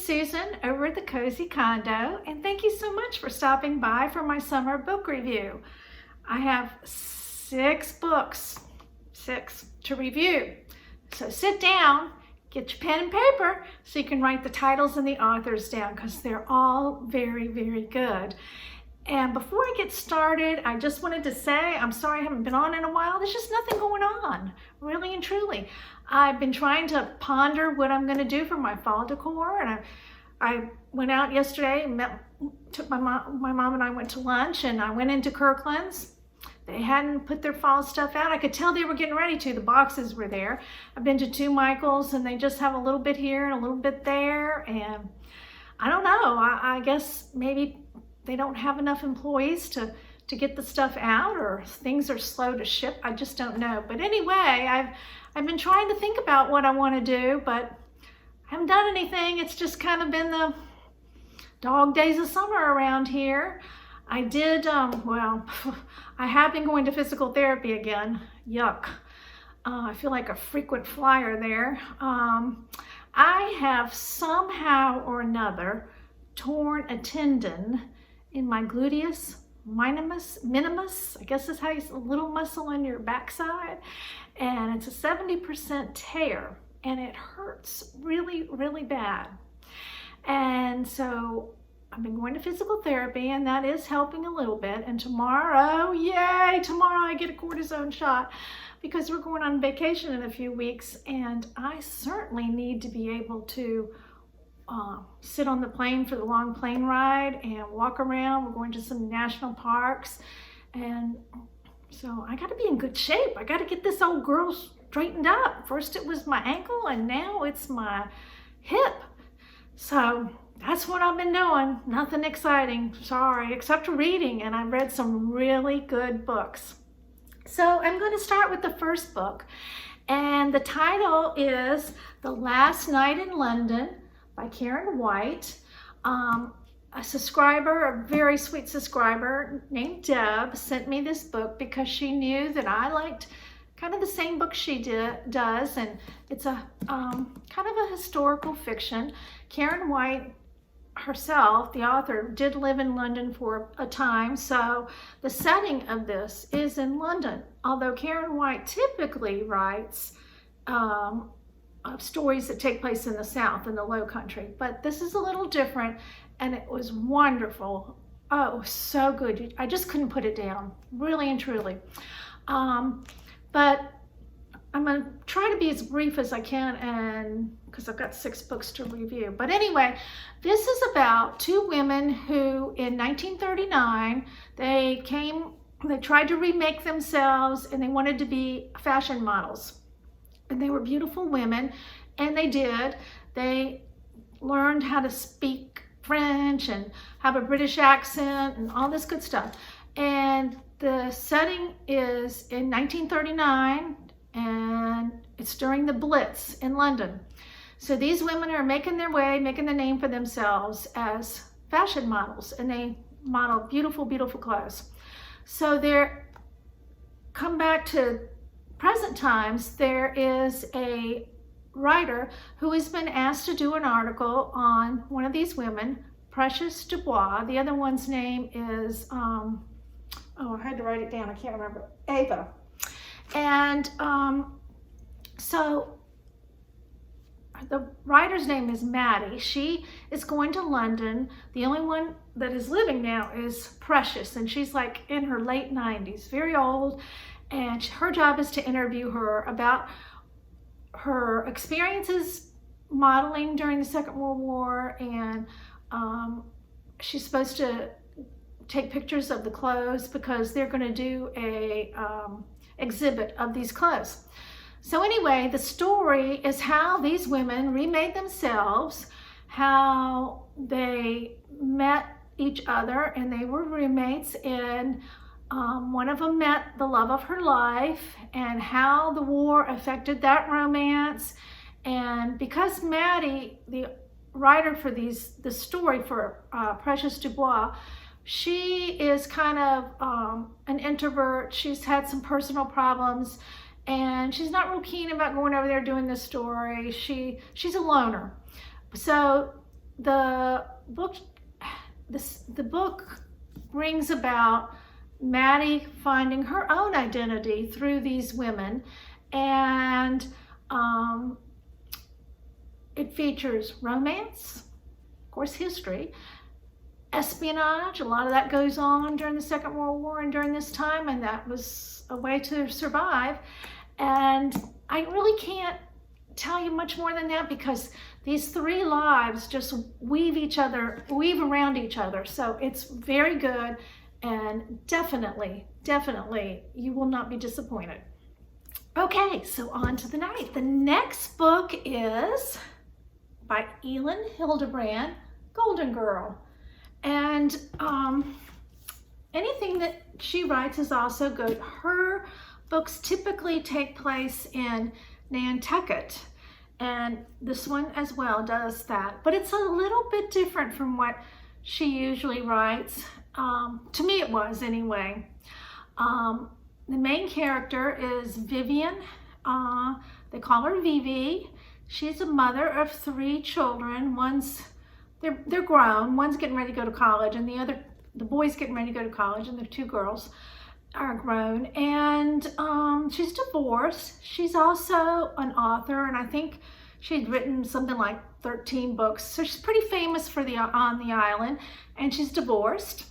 Susan over at the Cozy Condo, and thank you so much for stopping by for my summer book review. I have 6 books, 6 to review. So sit down, get your pen and paper so you can write the titles and the authors down because they're all very, very good. And before I get started, I just wanted to say, I'm sorry I haven't been on in a while. There's just nothing going on, really and truly. I've been trying to ponder what I'm going to do for my fall decor, and I went out yesterday and took my mom and I went to lunch, and I went into Kirkland's. They hadn't put their fall stuff out. I could tell they were getting ready to. The boxes were there. I've been to 2 Michaels, and they just have a little bit here and a little bit there, and I don't know. I guess maybe they don't have enough employees to get the stuff out, or things are slow to ship. I just don't know. But anyway, I've been trying to think about what I want to do, but I haven't done anything. It's just kind of been the dog days of summer around here. I did, well, I have been going to physical therapy again. Yuck. I feel like a frequent flyer there. I have somehow or another torn a tendon in my gluteus minimus, I guess is how you say, a little muscle in your backside, and it's a 70% tear, and it hurts really, really bad. And so I've been going to physical therapy, and that is helping a little bit. And tomorrow, yay, tomorrow I get a cortisone shot because we're going on vacation in a few weeks, and I certainly need to be able to sit on the plane for the long plane ride and walk around. We're going to some national parks, and so I got to be in good shape. I got to get this old girl straightened up. First it was my ankle, and now it's my hip. So that's what I've been doing. Nothing exciting, sorry, except reading, and I read some really good books. So I'm going to start with the first book, and the title is The Last Night in London by Karen White. A subscriber, a very sweet subscriber named Deb, sent me this book because she knew that I liked kind of the same book she does, and it's a kind of a historical fiction. Karen White herself, the author, did live in London for a time, so the setting of this is in London, although Karen White typically writes stories that take place in the South, in the Low Country, but this is a little different, and it was wonderful. Oh, it was so good. I just couldn't put it down, really and truly. But I'm going to try to be as brief as I can, and because I've got 6 books to review. But anyway, this is about 2 women who in 1939, they tried to remake themselves, and they wanted to be fashion models. And they were beautiful women, and they did. They learned how to speak French and have a British accent and all this good stuff. And the setting is in 1939, and it's during the Blitz in London. So these women are making their way, making the name for themselves as fashion models, and they model beautiful, beautiful clothes. So they're come back to present times. There is a writer who has been asked to do an article on one of these women, Precious Dubois. The other one's name is, oh, I had to write it down, I can't remember, Ava. And so the writer's name is Maddie. She is going to London. The only one that is living now is Precious, and she's like in her late 90s, very old. And her job is to interview her about her experiences modeling during the Second World War, and she's supposed to take pictures of the clothes because they're going to do a exhibit of these clothes. So anyway, the story is how these women remade themselves, how they met each other, and they were roommates, and one of them met the love of her life, and how the war affected that romance. And because Maddie, the writer for the story for Precious Dubois, she is kind of an introvert. She's had some personal problems, and she's not real keen about going over there doing this story. She's a loner. So the book, the book brings about Maddie finding her own identity through these women, and it features romance, of course, history, espionage. A lot of that goes on during the Second World War and during this time, and that was a way to survive. And I really can't tell you much more than that, because these three lives just weave around each other. So it's very good, and definitely you will not be disappointed. Okay, so on to the night. The next book is by Elin Hilderbrand, Golden Girl. And anything that she writes is also good. Her books typically take place in Nantucket, and this one as well does that. But it's a little bit different from what she usually writes. To me it was anyway. The main character is Vivian. They call her Vivi. She's a mother of 3 children. They're grown. One's getting ready to go to college, and the boy's getting ready to go to college, and the 2 girls are grown. And she's divorced. She's also an author, and I think she's written something like 13 books. So she's pretty famous on the island, and she's divorced.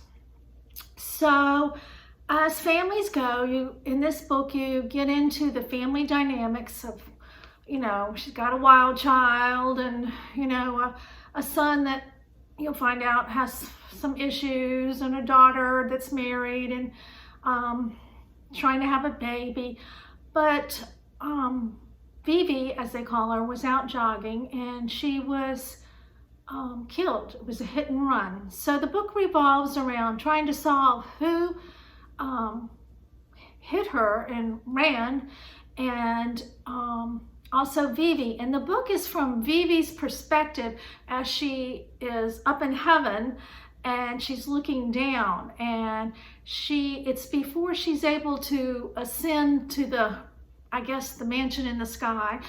So as families go, in this book you get into the family dynamics of, she's got a wild child, and a son that you'll find out has some issues, and a daughter that's married and trying to have a baby. But Vivi, as they call her, was out jogging, and she was killed. It was a hit and run. So the book revolves around trying to solve who hit her and ran, and also Vivi. And the book is from Vivi's perspective as she is up in heaven and she's looking down, and it's before she's able to ascend to the mansion in the sky.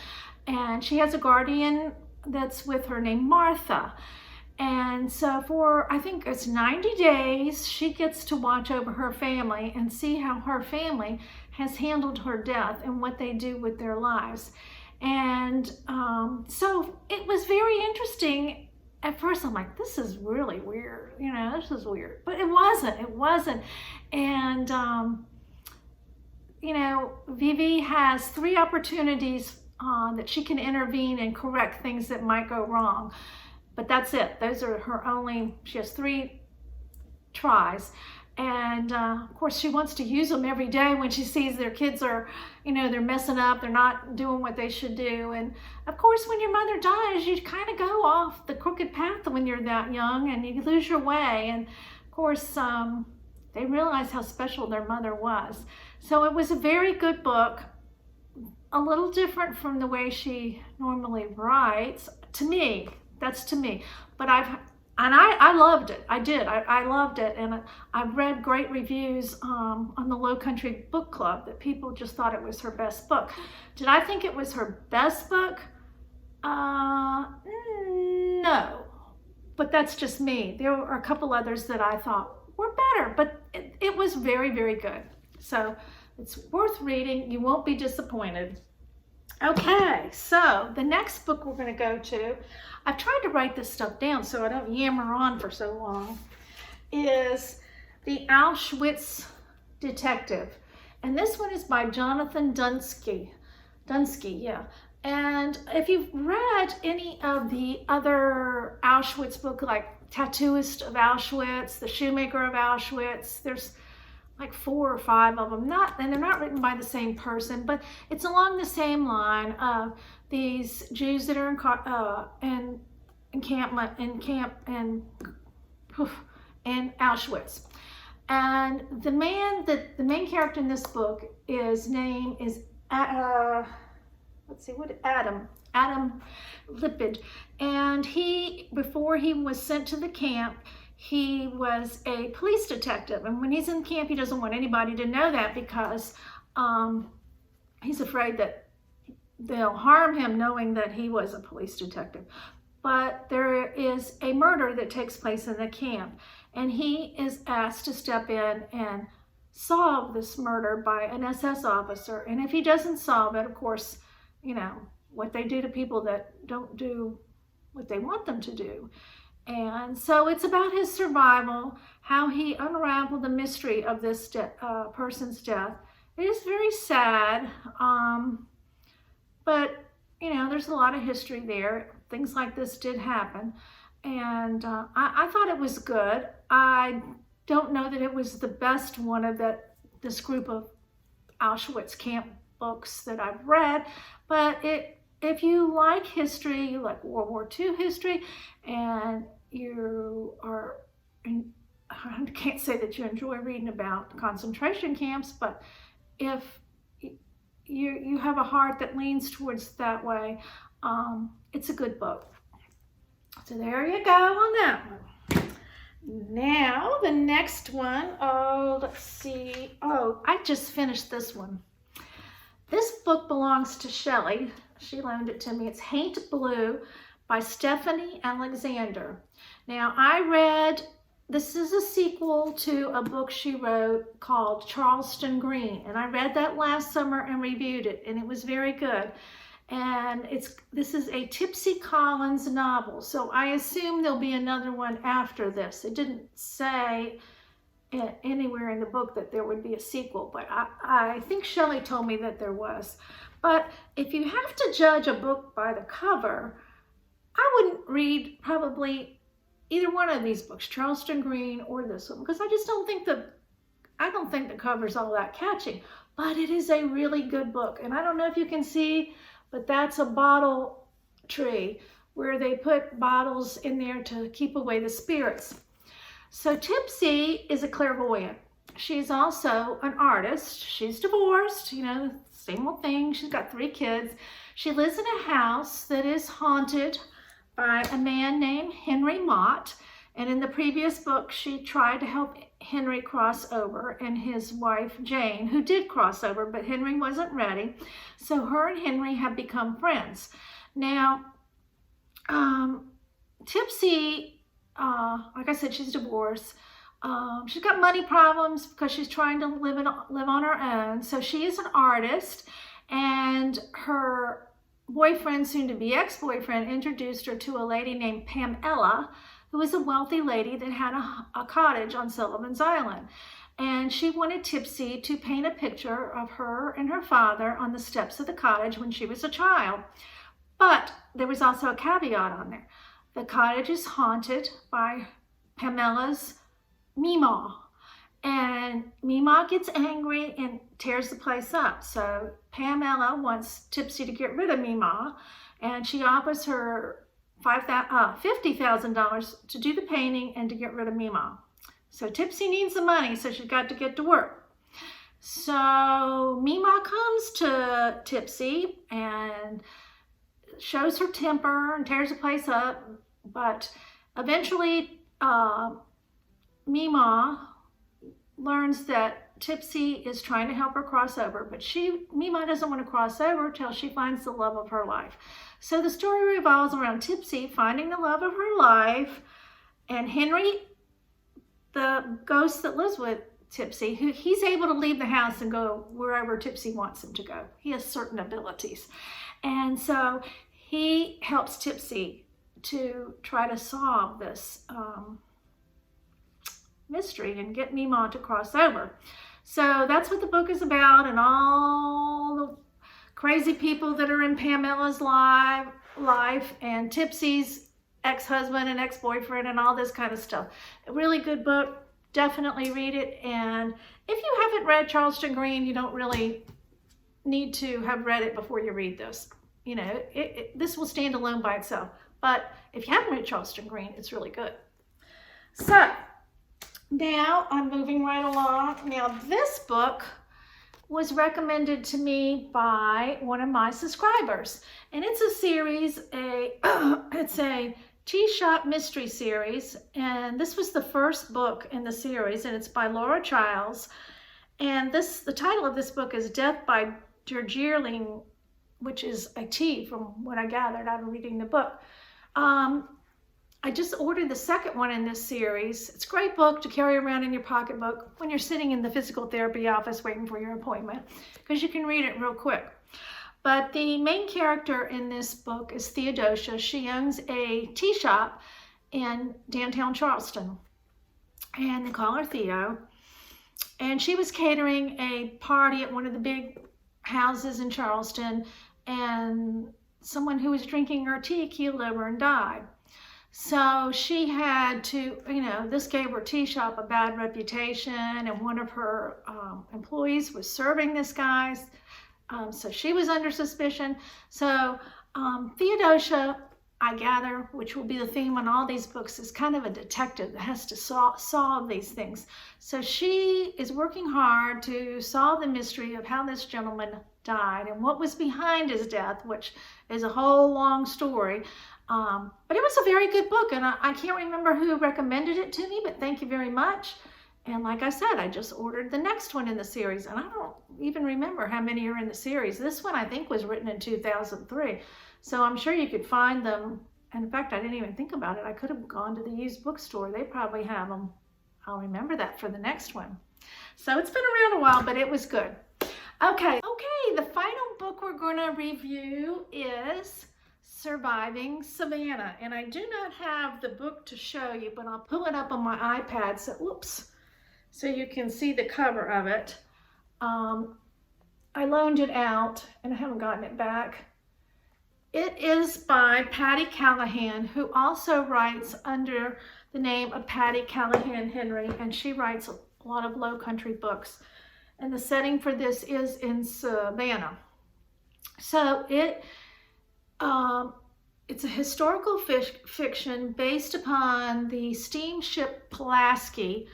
And she has a guardian that's with her named Martha. And so for, I think it's 90 days, she gets to watch over her family and see how her family has handled her death and what they do with their lives. And so it was very interesting. At first I'm like, this is really weird, this is weird. But it wasn't. And, Vivi has 3 opportunities that she can intervene and correct things that might go wrong. But that's it. Those are she has 3 tries. And of course she wants to use them every day when she sees their kids are, they're messing up, they're not doing what they should do. And of course when your mother dies, you kind of go off the crooked path when you're that young, and you lose your way. And of course they realize how special their mother was. So it was a very good book, a little different from the way she normally writes, to me. That's to me. But I loved it. I did. I loved it. And I've read great reviews on the Low Country Book Club that people just thought it was her best book. Did I think it was her best book? No. But that's just me. There were a couple others that I thought were better, but it was very, very good. So it's worth reading. You won't be disappointed. Okay, so the next book we're going to go to, I've tried to write this stuff down so I don't yammer on for so long, is The Auschwitz Detective. And this one is by Jonathan Dunsky. Yeah. And if you've read any of the other Auschwitz books, like Tattooist of Auschwitz, The Shoemaker of Auschwitz, there's like 4 or 5 of them, and they're not written by the same person, but it's along the same line of these Jews that are in Auschwitz. And the main character in this book, his name is Adam Lipid, and before he was sent to the camp, he was a police detective. And when he's in camp, he doesn't want anybody to know that, because he's afraid that they'll harm him knowing that he was a police detective. but there is a murder that takes place in the camp, and he is asked to step in and solve this murder by an SS officer. And if he doesn't solve it, of course, you know, what they do to people that don't do what they want them to do. And so it's about his survival, how he unraveled the mystery of this person's death. It is very sad, but, you know, there's a lot of history there. Things like this did happen. And I thought it was good. I don't know that it was the best one of this group of Auschwitz camp books that I've read, but if you like history, you like World War II history, and I can't say that you enjoy reading about concentration camps, but if you have a heart that leans towards that way, it's a good book. So there you go on that one. Now the next one, let's see. I just finished this one. This book belongs to Shelley. She loaned it to me. It's HAINT Blue by Stephanie Alexander. Now this is a sequel to a book she wrote called Charleston Green, and I read that last summer and reviewed it, and it was very good. And this is a Tipsy Collins novel, so I assume there'll be another one after this. It didn't say anywhere in the book that there would be a sequel, but I think Shelley told me that there was. But if you have to judge a book by the cover, I wouldn't read probably either one of these books, Charleston Green or this one, because I just don't think the cover's all that catchy. But it is a really good book, and I don't know if you can see, but that's a bottle tree where they put bottles in there to keep away the spirits. So Tipsy is a clairvoyant. She's also an artist. She's divorced, you know, same old thing. She's got 3 kids. She lives in a house that is haunted by a man named Henry Mott. And in the previous book, she tried to help Henry cross over, and his wife Jane, who did cross over, but Henry wasn't ready. So her and Henry have become friends. Now, Tipsy, like I said, she's divorced. She's got money problems because she's trying to live on her own. So she is an artist, and her boyfriend, soon to be ex-boyfriend, introduced her to a lady named Pamela, who was a wealthy lady that had a cottage on Sullivan's Island. And she wanted Tipsy to paint a picture of her and her father on the steps of the cottage when she was a child. But there was also a caveat on there. The cottage is haunted by Pamela's Meemaw. And Meemaw gets angry and tears the place up. So Pamela wants Tipsy to get rid of Meemaw, and she offers her $50,000 to do the painting and to get rid of Meemaw. So Tipsy needs the money, so she's got to get to work. So Meemaw comes to Tipsy and shows her temper and tears the place up, but eventually Meemaw learns that Tipsy is trying to help her cross over, but Meemaw doesn't want to cross over till she finds the love of her life. So the story revolves around Tipsy finding the love of her life, and Henry, the ghost that lives with Tipsy, he's able to leave the house and go wherever Tipsy wants him to go. He has certain abilities. And so he helps Tipsy to try to solve this mystery and get Meemaw to cross over. So that's what the book is about, and all the crazy people that are in Pamela's life and Tipsy's ex-husband and ex-boyfriend and all this kind of stuff. A really good book. Definitely read it. And if you haven't read Charleston Green, you don't really need to have read it before you read this. You know, this will stand alone by itself. But if you haven't read Charleston Green, it's really good. So now I'm moving right along. Now this book was recommended to me by one of my subscribers, and it's a series, it's a Tea Shop Mystery series, and this was the first book in the series, and it's by Laura Childs, and the title of this book is Death by DARJEELING, which is a tea from what I gathered out of reading the book. I just ordered the second one in this series. It's a great book to carry around in your pocketbook when you're sitting in the physical therapy office waiting for your appointment, because you can read it real quick. But the main character in this book is Theodosia. She owns a tea shop in downtown Charleston, and they call her Theo. And she was catering a party at one of the big houses in Charleston, and someone who was drinking her tea keeled over and died. So she had to, this gave her tea shop a bad reputation, and one of her employees was serving this guy, so she was under suspicion. So Theodosia, I gather, which will be the theme on all these books, is kind of a detective that has to solve these things. So she is working hard to solve the mystery of how this gentleman died and what was behind his death, which is a whole long story. But it was a very good book, and I can't remember who recommended it to me, but thank you very much. And like I said, I just ordered the next one in the series, and I don't even remember how many are in the series. This one I think was written in 2003, so I'm sure you could find them. And in fact, I didn't even think about it. I could have gone to the used bookstore. They probably have them. I'll remember that for the next one. So it's been around a while, but it was good. Okay, the final book we're going to review is Surviving Savannah, and I do not have the book to show you, but I'll pull it up on my iPad so you can see the cover of it. I loaned it out and I haven't gotten it back. It is by Patti Callahan, who also writes under the name of Patti Callahan Henry, and she writes a lot of low country books. And the setting for this is in Savannah. So it's a historical fiction based upon the steamship Pulaski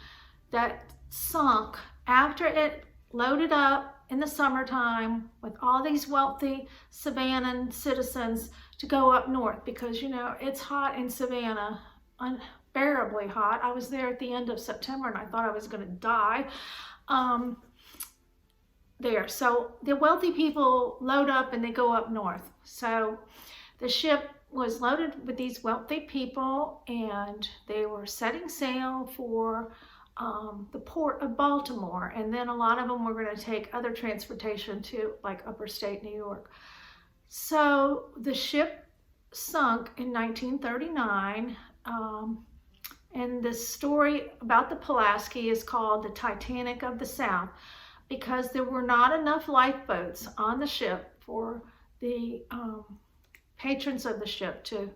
that sunk after it loaded up in the summertime with all these wealthy Savannah citizens to go up north, because it's hot in Savannah, unbearably hot. I was there at the end of September and I thought I was going to die there. So the wealthy people load up and they go up north. So the ship was loaded with these wealthy people, and they were setting sail for the port of Baltimore, and then a lot of them were going to take other transportation to like upper state New York. So the ship sunk in 1939, and the story about the Pulaski is called the Titanic of the South, because there were not enough lifeboats on the ship for the patrons of the ship to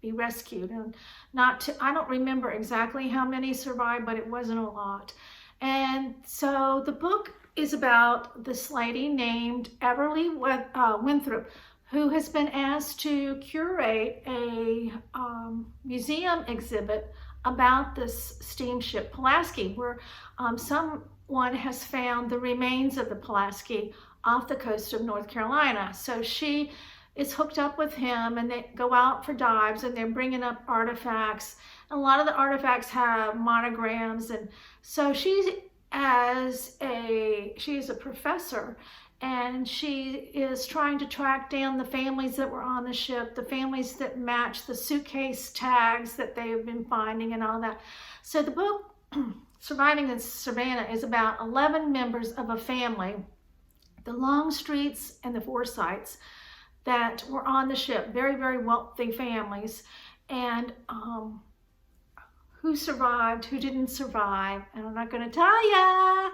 be rescued, and I don't remember exactly how many survived, but it wasn't a lot. And so the book is about this lady named Everly Winthrop, who has been asked to curate a museum exhibit about this steamship Pulaski, where someone has found the remains of the Pulaski off the coast of North Carolina. So she is hooked up with him, and they go out for dives, and they're bringing up artifacts. And a lot of the artifacts have monograms, and so she is a professor, and she is trying to track down the families that were on the ship, the families that match the suitcase tags that they have been finding and all that. So the book, Surviving in Savannah, is about 11 members of a family, the Longstreets and the Forsyths, that were on the ship, very, very wealthy families, and who survived, who didn't survive, and I'm not going to tell ya,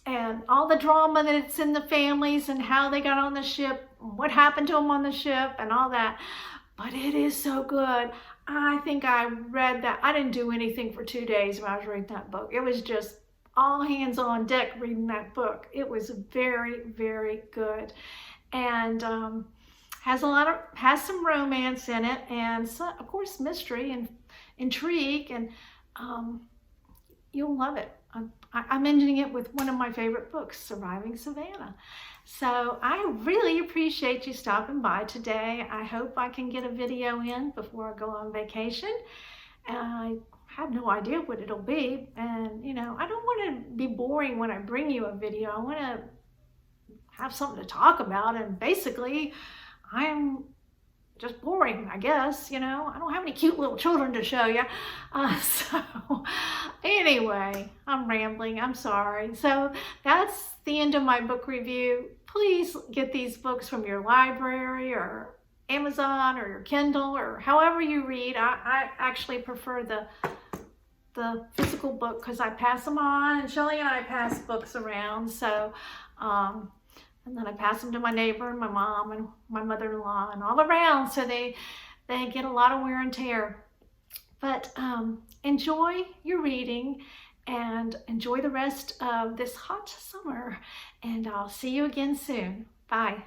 and all the drama that's in the families and how they got on the ship, what happened to them on the ship, and all that. But it is so good. I think I read that. I didn't do anything for 2 days when I was reading that book. It was just all hands on deck reading that book. It was very, very good. And has some romance in it, and so, of course, mystery and intrigue, and you'll love it. I'm ending it with one of my favorite books, Surviving Savannah. So I really appreciate you stopping by today. I hope I can get a video in before I go on vacation. I have no idea what it'll be, and I don't want to be boring when I bring you a video. I want to have something to talk about, and basically I'm just boring, I guess, you know. I don't have any cute little children to show you. So anyway, I'm rambling, I'm sorry. So that's the end of my book review. Please get these books from your library or Amazon or your Kindle or however you read. I actually prefer the physical book because I pass them on, and Shelly and I pass books around. So, and then I pass them to my neighbor and my mom and my mother-in-law and all around. So they get a lot of wear and tear. But enjoy your reading and enjoy the rest of this hot summer. And I'll see you again soon. Bye.